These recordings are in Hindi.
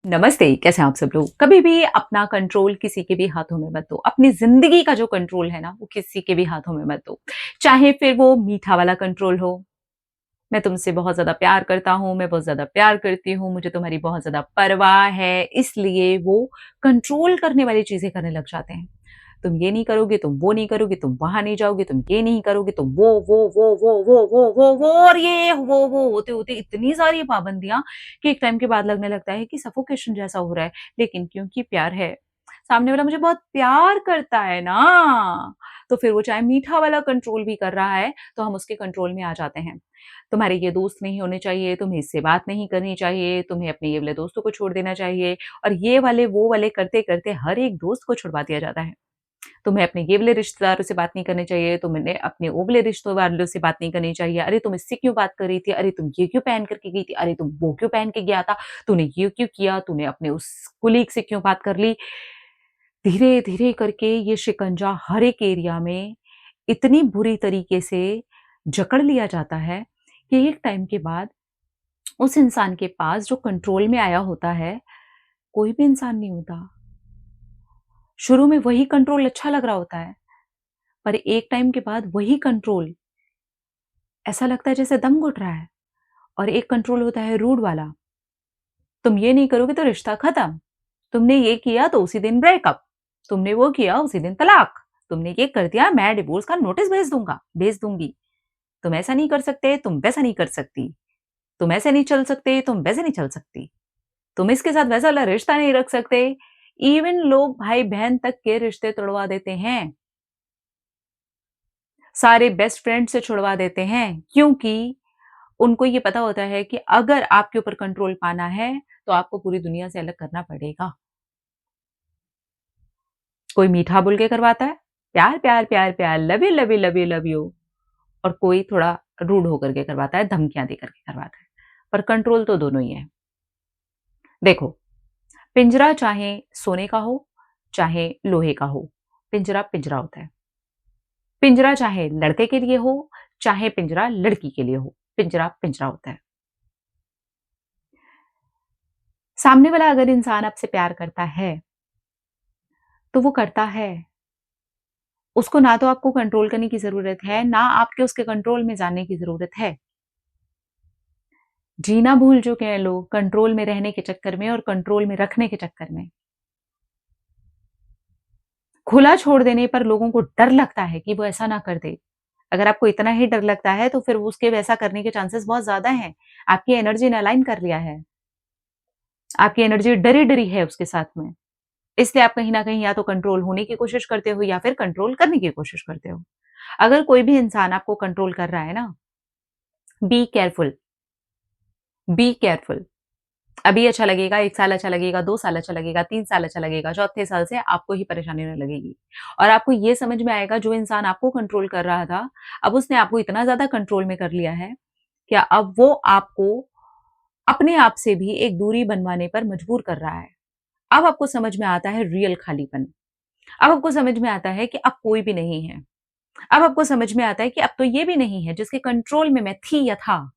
नमस्ते, कैसे हैं आप सब लोग? कभी भी अपना कंट्रोल किसी के भी हाथों में मत दो। अपनी ज़िंदगी का जो कंट्रोल है ना, वो किसी के भी हाथों में मत दो। चाहे फिर वो मीठा वाला कंट्रोल हो, मैं तुमसे बहुत ज़्यादा प्यार करता हूँ, मैं बहुत ज़्यादा प्यार करती हूँ, मुझे तुम्हारी बहुत ज़्यादा परवाह है, इसलिए वो कंट्रोल करने वाली चीज़ें करने लग जाते हैं। तुम ये नहीं करोगे, तुम वो नहीं करोगे, तुम वहाँ नहीं जाओगे, तुम ये नहीं करोगे, तुम वो और ये वो होते-होते इतनी सारी पाबंदियाँ कि एक टाइम के बाद लगने लगता है कि सफोकेशन जैसा हो रहा है। लेकिन क्योंकि प्यार है, सामने वाला मुझे बहुत प्यार करता है ना, तो फिर वो चाहे मीठा वाला कंट्रोल भी कर रहा है, तो हम उसके कंट्रोल में आ जाते हैं। तुम्हारे ये दोस्त नहीं होने चाहिए, तुम्हें इससे बात नहीं करनी चाहिए, तुम्हें अपने ये वाले दोस्तों को छोड़ देना चाहिए और ये वाले, वो वाले करते-करते हर एक दोस्त को छुड़वा दिया जाता है। तुम्हें अपने ये वाले रिश्तेदारों से बात नहीं करनी चाहिए, तुमने अपने वो वाले रिश्तों वालों से बात नहीं करनी चाहिए। अरे तुम इससे क्यों बात कर रही थी? अरे तुम ये क्यों पहन कर के गई थी? अरे तुम वो क्यों पहन के गया था? तूने ये क्यों किया? तूने अपने उस कुलीग से क्यों बात कर ली? धीरे-धीरे करके ये शिकंजा हर एक एरिया में इतनी बुरी तरीके से जकड़ लिया जाता है कि एक टाइम के बाद उस इंसान के पास जो कंट्रोल में आया होता है, कोई भी इंसान नहीं होता। शुरू में वही कंट्रोल अच्छा लग रहा होता है, पर एक टाइम के बाद वही कंट्रोल ऐसा लगता है जैसे दम घुट रहा है। और एक कंट्रोल होता है रूड वाला, तुम ये नहीं करोगे तो रिश्ता खत्म, तुमने ये किया तो उसी दिन ब्रेकअप, तुमने वो किया उसी दिन तलाक, तुमने ये कर दिया मैं डिवोर्स का नोटिस भेज दूंगी, तुम ऐसा नहीं कर सकते, तुम वैसा नहीं कर सकती, तुम ऐसे नहीं चल सकते, तुम वैसे नहीं चल सकती, तुम इसके साथ वैसा वाला रिश्ता नहीं रख सकते। इवन लोग भाई बहन तक के रिश्ते तोड़वा देते हैं, सारे बेस्ट फ्रेंड से छुड़वा देते हैं, क्योंकि उनको ये पता होता है कि अगर आपके ऊपर कंट्रोल पाना है, तो आपको पूरी दुनिया से अलग करना पड़ेगा। कोई मीठा बोल के करवाता है, प्यार, प्यार, प्यार, प्यार, love you, love you, love you, love you, और कोई थोड़ा रूड होकर के करवाता है, धमकियाँ दे करके करवाता है। पर कंट्रोल तो दोनों ही है। देखो, पिंजरा चाहे सोने का हो, चाहे लोहे का हो, पिंजरा पिंजरा होता है। पिंजरा चाहे लड़के के लिए हो, चाहे पिंजरा लड़की के लिए हो, पिंजरा पिंजरा होता है। सामने वाला अगर इंसान आपसे प्यार करता है, तो वो करता है। उसको ना तो आपको कंट्रोल करने की ज़रूरत है, ना आपके उसके कंट्रोल में जाने की ज़रूरत है। जीना भूल चुके हैं लोग कंट्रोल में रहने के चक्कर में और कंट्रोल में रखने के चक्कर में। खुला छोड़ देने पर लोगों को डर लगता है कि वो ऐसा ना कर दे। अगर आपको इतना ही डर लगता है, तो फिर उसके वैसा करने के चांसेस बहुत ज़्यादा हैं। आपकी एनर्जी ने अलाइन कर लिया है। आपकी एनर्जी डरी-डरी है उसके साथ में। इसलिए आप कहीं न कहीं या तो कंट्रोल होने की कोशिश करते हो या फिर कंट्रोल करने की कोशिश करते हो। अगर कोई भी इंसान आपको कंट्रोल कर रहा है ना, बी केयरफुल, बी केयरफुल। अभी अच्छा लगेगा, 1 साल अच्छा लगेगा, 2 साल अच्छा लगेगा, 3 साल अच्छा लगेगा, चौथे साल से आपको ही परेशानी होने लगेगी। और आपको ये समझ में आएगा जो इंसान आपको कंट्रोल कर रहा था, अब उसने आपको इतना ज़्यादा कंट्रोल में कर लिया है, क्या अब वो आपको अपने आप से भी एक दूरी बनवाने पर मजबूर कर रहा है। अब आपको समझ में आता है रियल खालीपन। अब आपको समझ में आता है कि अब कोई भी नहीं है। अब आपको समझ में आता है कि अब तो ये भी नहीं है जिसके कंट्रोल में मैं थी या था।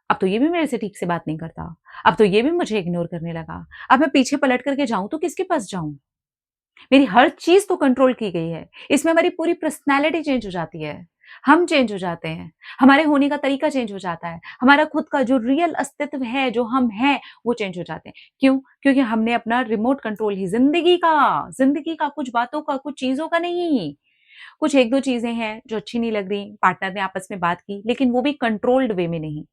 अब तो ये भी मेरे से ठीक से बात नहीं करता। अब तो ये भी मुझे इग्नोर करने लगा। अब मैं पीछे पलट करके जाऊँ तो किसके पास जाऊँ? मेरी हर चीज़ तो कंट्रोल की गई है। इसमें हमारी पूरी पर्सनैलिटी चेंज हो जाती है। हम चेंज हो जाते हैं। हमारे होने का तरीका चेंज हो जाता है। हमारा खुद का जो रियल अस्तित्व है, जो हम हैं, वो चेंज हो जाते हैं। क्यों? क्योंकि हमने अपना रिमोट कंट्रोल ही ज़िंदगी का, कुछ बातों का, कुछ चीज़ों का नहीं। कुछ 1-2 चीज़ें हैं जो अच्छी नहीं लग रही, पार्टनर ने आपस में बात की, लेकिन वो भी कंट्रोल्ड वे में नहीं।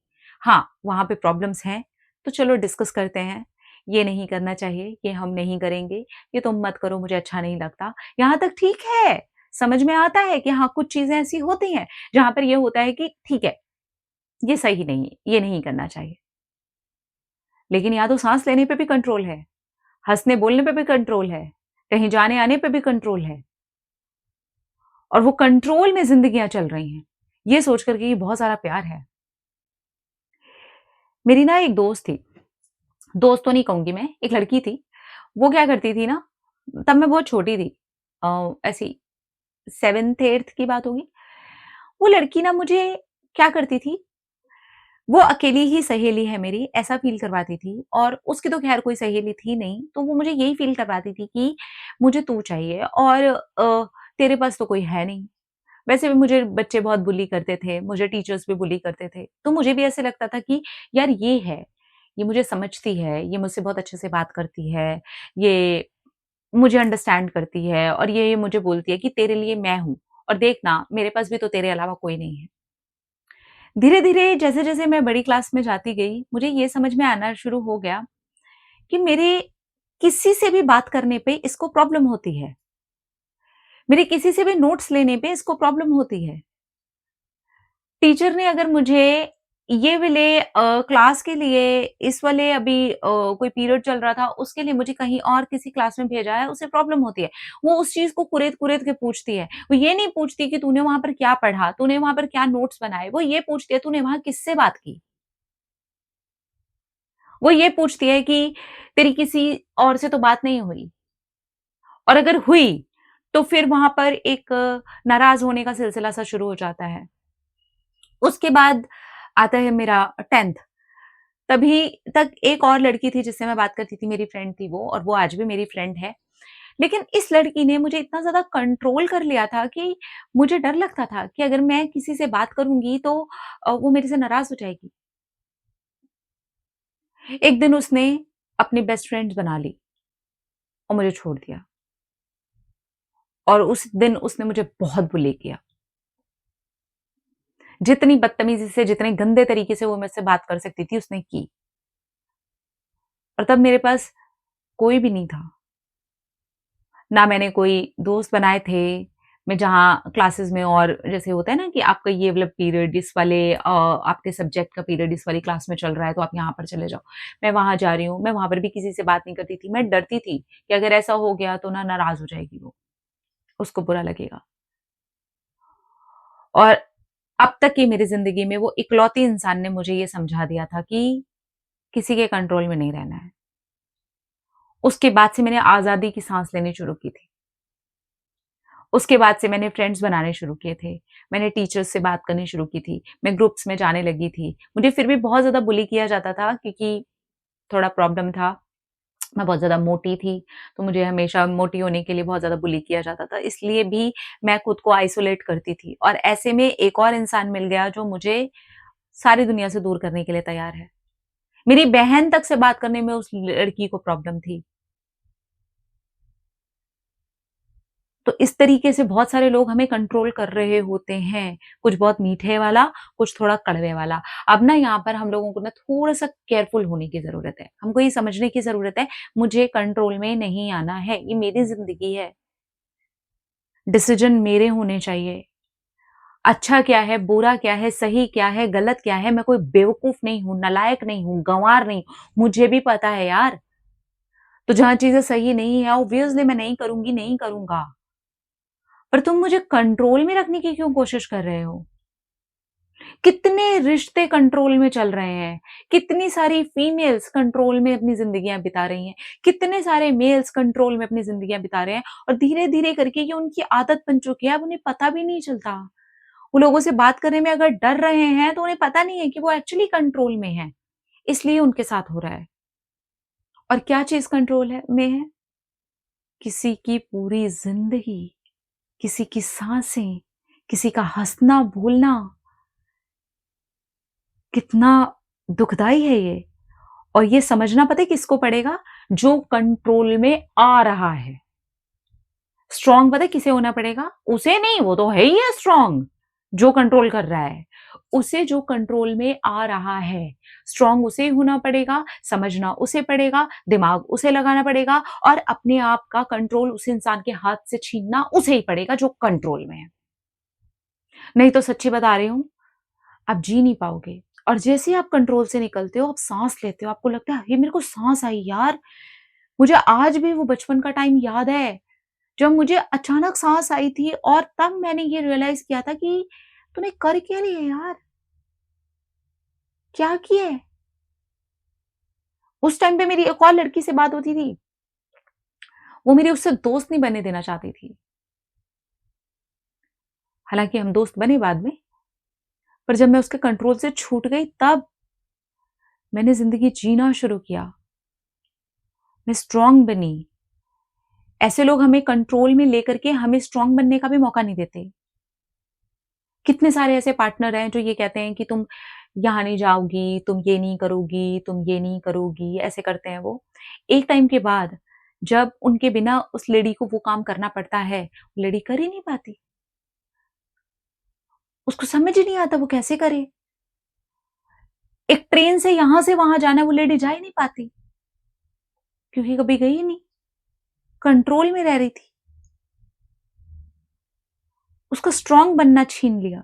हाँ, वहाँ पे प्रॉब्लम्स हैं, तो चलो डिस्कस करते हैं। ये नहीं करना चाहिए, ये हम नहीं करेंगे, ये तुम मत करो मुझे अच्छा नहीं लगता। यहाँ तक ठीक है, समझ में आता है कि हाँ, कुछ चीज़ें ऐसी होती हैं, जहाँ पर ये होता है कि ठीक है, ये सही नहीं है, ये नहीं करना चाहिए। लेकिन यहाँ तो साँस लेने पे भी कंट्रोल है, हँसने-बोलने पे भी कंट्रोल है, कहीं जाने-आने पे भी कंट्रोल है। और वो कंट्रोल में ज़िंदगियाँ चल रही हैं। ये सोच कर के ये बहुत सारा प्यार है। मेरी ना एक दोस्त थी, दोस्त तो नहीं कहूँगी मैं, एक लड़की थी। वो क्या करती थी ना, तब मैं बहुत छोटी थी, ऐसी 7th 8th की बात होगी। वो लड़की ना मुझे क्या करती थी, वो अकेली ही सहेली है मेरी, ऐसा फ़ील करवाती थी और उसकी तो ख़ैर कोई सहेली थी नहीं, तो वो मुझे यही फ़ील करवाती थी कि मुझे तू चाहिए और तेरे पास तो कोई है नहीं। वैसे भी मुझे बच्चे बहुत बुली करते थे, मुझे टीचर्स भी बुली करते थे, तो मुझे भी ऐसे लगता था कि यार ये है, ये मुझे समझती है, ये मुझसे बहुत अच्छे से बात करती है, ये मुझे अंडरस्टैंड करती है और ये मुझे बोलती है कि तेरे लिए मैं हूँ और देख ना मेरे पास भी तो तेरे अलावा कोई नहीं है। धीरे-धीरे जैसे-जैसे मैं बड़ी क्लास में जाती गई, मुझे ये समझ में आना शुरू हो गया कि मेरे किसी से भी बात करने पे इसको प्रॉब्लम होती है। मेरे किसी से भी नोट्स लेने पे इसको प्रॉब्लम होती है। टीचर ने अगर मुझे ये वाले क्लास के लिए इस वाले अभी कोई पीरियड चल रहा था, उसके लिए मुझे कहीं और किसी क्लास में भेजा है, उसे प्रॉब्लम होती है। वो उस चीज़ को कुरेद-कुरेद के पूछती है। वो ये नहीं पूछती कि तूने वहाँ पर क्या पढ़ा? तूने वहाँ पर क्या नोट्स बनाए? वो ये पूछती है तूने वहाँ किससे बात की? वो ये पूछती है कि तेरी किसी और से तो बात नहीं हुई और अगर हुई, तो फिर वहाँ पर एक नाराज़ होने का सिलसिला सा शुरू हो जाता है। उसके बाद आता है मेरा 10th। तभी तक एक और लड़की थी जिससे मैं बात करती थी, मेरी फ्रेंड थी वो और वो आज भी मेरी फ्रेंड है। लेकिन इस लड़की ने मुझे इतना ज़्यादा कंट्रोल कर लिया था कि मुझे डर लगता था कि अगर मैं किसी से बात करूँगी तो वो मेरे से नाराज़ हो जाएगी। एक दिन उसने अपनी बेस्ट फ्रेंड्स बना ली और मुझे छोड़ दिया और उस दिन उसने मुझे बहुत बुली किया। जितनी बदतमीज़ी से, जितने गंदे तरीके से वो मुझसे बात कर सकती थी, उसने की और तब मेरे पास कोई भी नहीं था। ना मैंने कोई दोस्त बनाए थे, मैं जहाँ क्लासेस में और जैसे होता है ना कि आपका ये वाला पीरियड इस वाले आपके सब्जेक्ट का पीरियड इस वाली क्लास में चल रहा है तो आप यहाँ पर चले जाओ। मैं वहाँ जा रही हूँ, मैं वहाँ पर भी किसी से बात नहीं करती थी। मैं डरती थी कि अगर ऐसा हो गया तो ना नाराज़ हो जाएगी वो, उसको बुरा लगेगा। और अब तक की मेरी ज़िंदगी में वो इकलौती इंसान ने मुझे ये समझा दिया था कि किसी के कंट्रोल में नहीं रहना है। उसके बाद से मैंने आज़ादी की साँस लेनी शुरू की थी। उसके बाद से मैंने फ्रेंड्स बनाने शुरू किए थे। मैंने टीचर्स से बात करनी शुरू की थी। मैं ग्रुप्स में जाने लगी थी। मुझे फिर भी बहुत ज़्यादा बुली किया जाता था क्योंकि थोड़ा प्रॉब्लम था। मैं बहुत ज़्यादा मोटी थी, तो मुझे हमेशा मोटी होने के लिए बहुत ज़्यादा बुली किया जाता था। इसलिए भी मैं खुद को आइसोलेट करती थी और ऐसे में एक और इंसान मिल गया जो मुझे सारी दुनिया से दूर करने के लिए तैयार है। मेरी बहन तक से बात करने में उस लड़की को प्रॉब्लम थी। तो इस तरीके से बहुत सारे लोग हमें कंट्रोल कर रहे होते हैं, कुछ बहुत मीठे वाला, कुछ थोड़ा कड़वे वाला। अब ना यहाँ पर हम लोगों को ना थोड़ा-सा केयरफुल होने की ज़रूरत है। हमको ये समझने की ज़रूरत है, मुझे कंट्रोल में नहीं आना है, ये मेरी ज़िंदगी है। डिसीज़न मेरे होने चाहिए। अच्छा क्या है, बुरा क्या है, सही क्या है, गलत क्या है, मैं कोई बेवकूफ़ नहीं हूँ, नालायक नहीं हूँ, गँवार नहीं हूँ, मुझे भी पता है यार। तो जहाँ चीज़ें सही नहीं है, ऑब्वियसली मैं नहीं करूँगी, नहीं करूँगा। पर तुम मुझे कंट्रोल में रखने की क्यों कोशिश कर रहे हो? कितने रिश्ते कंट्रोल में चल रहे हैं, कितनी सारी फीमेल्स कंट्रोल में अपनी ज़िंदगियाँ बिता रही हैं, कितने सारे मेल्स कंट्रोल में अपनी ज़िंदगियाँ बिता रहे हैं और धीरे-धीरे करके ये उनकी आदत बन चुकी है, अब उन्हें पता भी नहीं चलता। वो लोगों से बात करने में अगर डर रहे हैं, तो उन्हें पता नहीं है कि वो एक्चुअली कंट्रोल में हैं, इसलिए उनके साथ हो रहा है। और क्या चीज़ कंट्रोल है में है? किसी की पूरी ज़िंदगी, किसी की साँसें, किसी का हँसना-बोलना, कितना दुखदाई है ये। और ये समझना पता है किसको पड़ेगा? जो कंट्रोल में आ रहा है। स्ट्रॉन्ग पता है किसे होना पड़ेगा? उसे नहीं, वो तो है ही है स्ट्रॉन्ग, जो कंट्रोल कर रहा है। उसे जो कंट्रोल में आ रहा है, स्ट्रॉन्ग उसे होना पड़ेगा, समझना उसे पड़ेगा, दिमाग उसे लगाना पड़ेगा और अपने आप का कंट्रोल उस इंसान के हाथ से छीनना उसे ही पड़ेगा जो कंट्रोल में है। नहीं तो सच्ची बता रही हूँ, आप जी नहीं पाओगे। और जैसे ही आप कंट्रोल से निकलते हो, आप साँस लेते हो, आपको लगता है, "ये मेरे को साँस आई यार।" मुझे आज भी वो बचपन का टाइम याद है, जब मुझे अचानक साँस आई थी और तब मैंने ये रियलाइज़ किया था कि तूने कर क्या लिया यार? क्या किया है? उस टाइम पे मेरी एक और लड़की से बात होती थी, वो मेरी उससे दोस्त नहीं बनने देना चाहती थी। हालाँकि हम दोस्त बने बाद में, पर जब मैं उसके कंट्रोल से छूट गई तब मैंने ज़िंदगी जीना शुरू किया। मैं स्ट्रॉन्ग बनी। ऐसे लोग हमें कंट्रोल में लेकर के हमें स्ट्रॉन्ग बनने का भी मौका नहीं देते। कितने सारे ऐसे पार्टनर हैं जो ये कहते हैं कि तुम यहाँ नहीं जाओगी, तुम ये नहीं करोगी, तुम ये नहीं करोगी, ऐसे करते हैं वो। एक टाइम के बाद जब उनके बिना उस लेडी को वो काम करना पड़ता है, वो लेडी कर ही नहीं पाती। उसको समझ ही नहीं आता वो कैसे करे। एक ट्रेन से यहां से वहां जाना, वो लेडी जा ही नहीं पाती क्योंकि कभी गई ही नहीं, कंट्रोल में रह रही थी। उसको स्ट्रांग बनना छीन लिया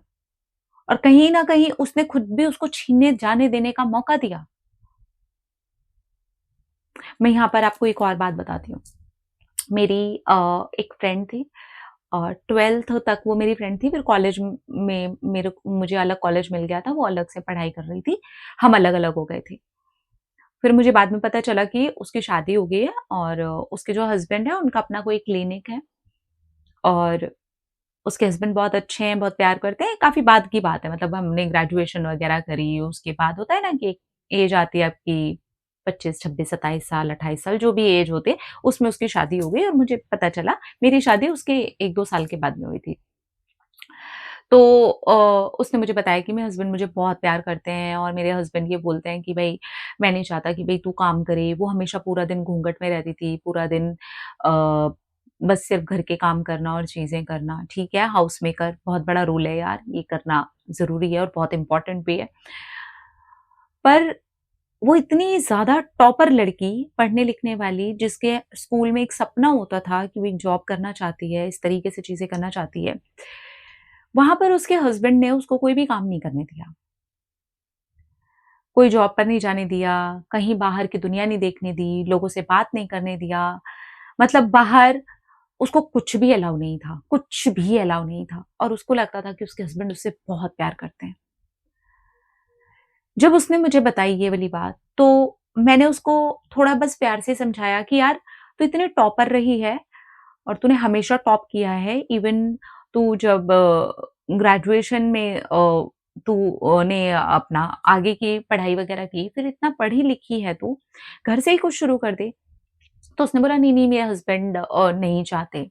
और कहीं ना कहीं उसने खुद भी उसको छीनने जाने देने का मौका दिया। मैं यहां पर आपको एक और बात बताती हूँ। मेरी एक फ्रेंड थी और 12th तक वो मेरी फ्रेंड थी। फिर कॉलेज में मुझे अलग कॉलेज मिल गया था, वो अलग से पढ़ाई कर रही थी, हम अलग अलग हो गए थे। फिर मुझे बाद में पता चला कि उसकी शादी हो गई है और उसके जो हस्बैंड है उनका अपना कोई क्लिनिक है और उसके हस्बैंड बहुत अच्छे हैं, बहुत प्यार करते हैं। काफ़ी बाद की बात है, मतलब हमने ग्रेजुएशन वगैरह करी, उसके बाद होता है ना कि एक एज आती है आपकी 25, 26, 27 साल, 28 साल जो भी एज होते, उसमें उसकी शादी हो गई और मुझे पता चला मेरी शादी उसके 1-2 साल के बाद में हुई थी। तो उसने मुझे बताया कि मेरे हस्बैंड मुझे बहुत प्यार करते हैं और मेरे हस्बैंड ये बोलते हैं कि भई मैं नहीं चाहता कि भई तू काम करे। वो हमेशा पूरा दिन घूँघट में रहती थी, पूरा दिन बस सिर्फ़ घर के काम करना और चीज़ें करना। ठीक है, हाउस मेकर बहुत बड़ा रोल है यार, ये करना ज़रूरी है और बहुत इम्पोर्टेंट भी है। पर वो इतनी ज़्यादा टॉपर लड़की, पढ़ने-लिखने वाली, जिसके स्कूल में एक सपना होता था कि वो एक जॉब करना चाहती है, इस तरीके से चीज़ें करना चाहती है। वहाँ पर उसके हस्बैंड ने उसको कोई भी काम नहीं करने दिया। कोई जॉब पर नहीं जाने दिया, कहीं बाहर की दुनिया नहीं देखने दी, लोगों से बात नहीं करने दिया। मतलब बाहर उसको कुछ भी अलाउ नहीं था, कुछ भी अलाउ नहीं था और उसको लगता था कि उसके हस्बैंड उससे बहुत प्यार करते हैं। जब उसने मुझे बताई ये वाली बात, तो मैंने उसको थोड़ा बस प्यार से समझाया कि यार तू इतनी टॉपर रही है और तूने हमेशा टॉप किया है। इवन तू जब ग्रेजुएशन में तू ने अपना आगे की पढ़ाई वगैरह की, फिर इतना पढ़ी-लिखी है तू, घर से ही कुछ शुरू कर दे। तो उसने बोला नहीं-नहीं मेरे हस्बैंड नहीं चाहते।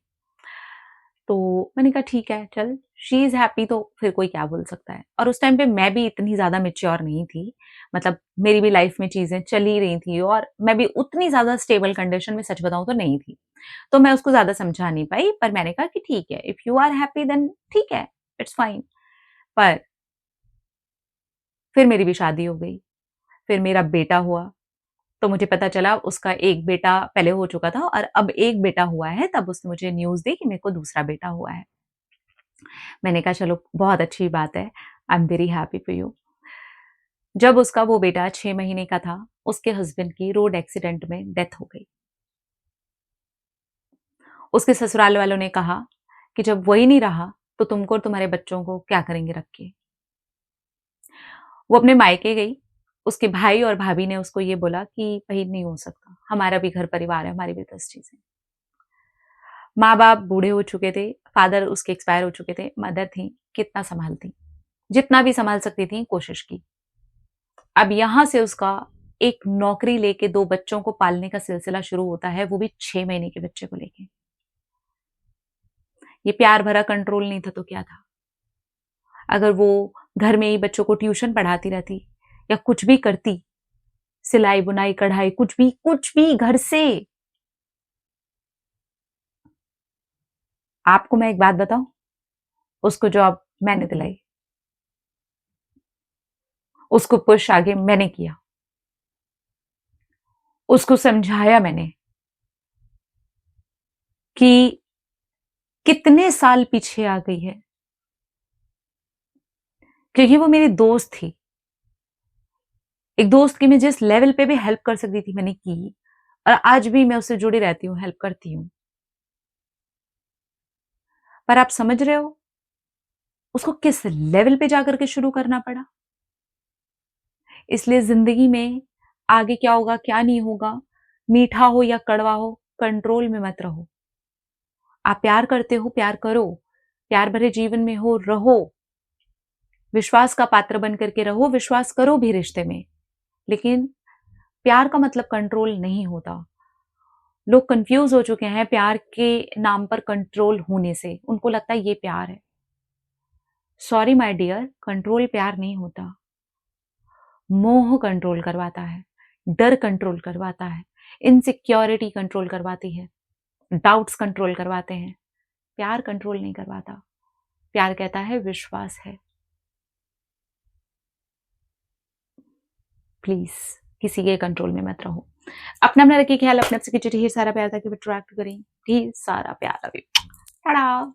तो मैंने कहा ठीक है चल, शी इज़ हैप्पी तो फिर कोई क्या बोल सकता है। और उस टाइम पे मैं भी इतनी ज़्यादा मैच्योर नहीं थी। मतलब मेरी भी लाइफ में चीज़ें चल ही रही थी और मैं भी उतनी ज़्यादा स्टेबल कंडीशन में सच बताऊँ तो नहीं थी। तो मैं उसको ज़्यादा समझा नहीं पाई, पर मैंने कहा कि ठीक है, if you are happy then ठीक है, इट्स फाइन। पर फिर मेरी भी शादी हो गई, फिर मेरा बेटा हुआ, तो मुझे पता चला उसका एक बेटा पहले हो चुका था और अब एक बेटा हुआ है, तब उसने मुझे न्यूज़ दी कि मेरे को दूसरा बेटा हुआ है। मैंने कहा चलो बहुत अच्छी बात है, I am very happy for you. जब उसका वो बेटा 6 महीने का था, उसके हस्बैंड की रोड एक्सीडेंट में डेथ हो गई। उसके ससुराल वालों ने कहा कि जब वही नहीं रहा, तो तुमको और तुम्हारे बच्चों को क्या करेंगे रख के? वो अपने मायके गई, उसके भाई और भाभी ने उसको ये बोला कि भई नहीं हो सकता, हमारा भी घर परिवार है, हमारी भी 10 चीज़ें। माँ-बाप बूढ़े हो चुके थे, फादर उसके एक्सपायर हो चुके थे, मदर थी, कितना सँभालती? जितना भी सँभाल सकती थी, कोशिश की। अब यहाँ से उसका एक नौकरी लेके 2 बच्चों को पालने का सिलसिला शुरू होता है, वो भी 6 महीने के बच्चे को लेके। ये प्यार भरा कंट्रोल नहीं था तो क्या था? अगर वो घर में ही बच्चों को ट्यूशन पढ़ाती रहती या कुछ भी करती, सिलाई-बुनाई, कढ़ाई कुछ भी घर से। आपको मैं एक बात बताऊँ, उसको जॉब मैंने दिलाई, उसको पुश आगे मैंने किया, उसको समझाया मैंने कि कितने साल पीछे आ गई है, क्योंकि वो मेरी दोस्त थी। एक दोस्त की मैं जिस लेवल पे भी हेल्प कर सकती थी मैंने की और आज भी मैं उससे जुड़ी रहती हूँ, हेल्प करती हूँ। पर आप समझ रहे हो, उसको किस लेवल पे जाकर के शुरू करना पड़ा। इसलिए ज़िंदगी में आगे क्या होगा, क्या नहीं होगा, मीठा हो या कड़वा हो, कंट्रोल में मत रहो। आप प्यार करते हो, प्यार करो। प्यार भरे जीवन में हो, रहो। विश्वास का पात्र बन करके रहो, विश्वास करो भी रिश्ते में। लेकिन प्यार का मतलब कंट्रोल नहीं होता। लोग कंफ्यूज हो चुके हैं प्यार के नाम पर कंट्रोल होने से, उनको लगता है ये प्यार है। सॉरी माय डियर, कंट्रोल प्यार नहीं होता। मोह कंट्रोल करवाता है, डर कंट्रोल करवाता है, इनसिक्योरिटी कंट्रोल करवाती है, डाउट्स कंट्रोल करवाते हैं। प्यार कंट्रोल नहीं करवाता। प्यार कहता है विश्वास है। प्लीज किसी के कंट्रोल में मत रहो। अपना रखिए ख्याल, अपने आप से कीजिए ढेर सारा प्यार ताकि वो अट्रैक्ट करें ढेर सारा प्यार। अभी टाटा।